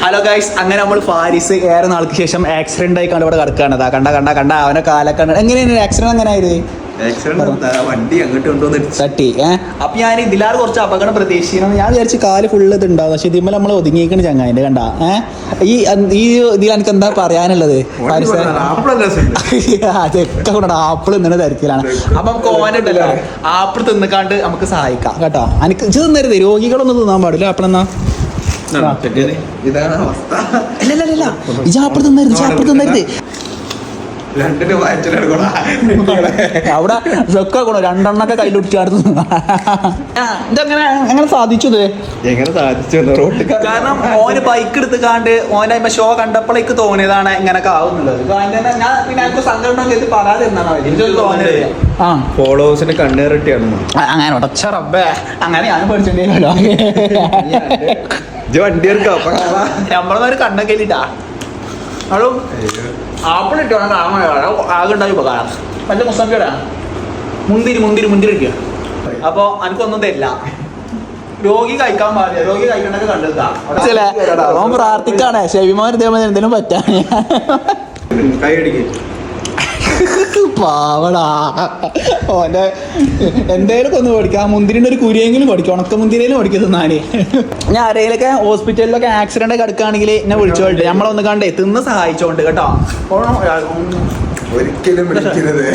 Hello guys, അങ്ങനെ നമ്മൾ ഫാരിസ് ഏറെ നാൾക്ക് ശേഷം ആക്സിഡന്റ് ആയി കണ്ട് ഇവിടെ കിടക്കുകയാണ്. കണ്ട അവനെ കാലൊക്കെ എങ്ങനെയാണ് ആക്സിഡന്റ്? അങ്ങനെ ആയത് വണ്ടി അങ്ങോട്ട് കൊണ്ടുവന്ന് തട്ടി. അപ്പൊ ഞാൻ ഇതിലാറ് കുറച്ച് അപകടം പ്രതീക്ഷിക്കണം. ഞാൻ വിചാരിച്ചു കാല് ഫുള്ള് ഇത് ഉണ്ടാവും, പക്ഷെ ഇതിന്മേൽ നമ്മൾ ഒതുങ്ങിയിരിക്കണ ചങ്ങായിന്റെ കണ്ട. ഈ ഇതിൽ എനിക്ക് എന്താ പറയാനുള്ളത്? അതൊക്കെ കൊണ്ട് ആപ്പിൾ ഇങ്ങനെ തിരക്കിലാണ്. അപ്പൊ നമുക്ക് ഓനുണ്ടല്ലോ ആപ്പിൾ തിന്നിക്കാണ്ട് നമുക്ക് സഹായിക്കാം കേട്ടോ. എനിക്ക് ഇത് തിന്നരുത്, രോഗികളൊന്നും തിന്നാൻ പാടില്ല ആപ്പിൾ. എന്നാ ഇതാണ് അവസ്ഥ. അല്ല ഇജാപ്പിൾ തിന്നരുത്. അവിടെ ഒക്കെ ഗുണം രണ്ടെണ്ണൊക്കെ കയ്യിലൊടിച്ചാടുന്നു. ഇതെങ്ങനെ എങ്ങനെ സാധിച്ചത്? കാരണം ഓന് ബൈക്ക് എടുത്തുകാണ്ട് ഓനെ ഷോ കണ്ടപ്പോഴേക്ക് തോന്നിയതാണ് ഇങ്ങനൊക്കെ ആവുന്നുള്ളത്. ഞാൻ പിന്നെ എനിക്ക് സങ്കടം ചെയ്ത് പറയാതിരുന്നാണ് ഫോളോവേഴ്സിന്റെ കണ്ണേറിട്ടിയാണ്. അങ്ങനെ ഉടച്ച റബ്ബേ, അങ്ങനെ ഞാൻ പഠിച്ചിട്ടുണ്ടല്ലോ. വണ്ടി എടുക്കാം നമ്മളൊരു കണ്ണൊക്കെ ഇല്ലിട്ടാ അതോ ആപ്പിൾ ഇട്ടോ ആകെ ഉണ്ടായി ഉപകാരം. മറ്റേ മുസ്തഫയുടെ മുന്തിരി ഇരിക്കുക. അപ്പൊ എനിക്കൊന്നും തരില്ല. രോഗി കഴിക്കാൻ പാടില്ല, രോഗി കഴിക്കണൊക്കെ കണ്ടെത്താ. അവൻ പ്രാർത്ഥിക്കാണ് ഷെവിമാർ ഇതേപോലെ എന്തെങ്കിലും പറ്റാണ്. പാവടാ ഓന്റെ എന്തേലും ഒന്ന് പഠിക്കാം. മുന്തിരിന്റെ ഒരു കുരിയെങ്കിലും പഠിക്കും, ഉണക്ക മുന്തിരിയിലും പഠിക്കും നാല്. ഞാൻ ആരെയിലൊക്കെ ഹോസ്പിറ്റലിലൊക്കെ ആക്സിഡന്റ് കിടക്കുകയാണെങ്കിൽ എന്നെ വിളിച്ചോണ്ട് നമ്മളൊന്ന് കണ്ടേ തിന്ന് സഹായിച്ചോണ്ട് കേട്ടോ. ഒരിക്കലും വിളിക്കുന്നത്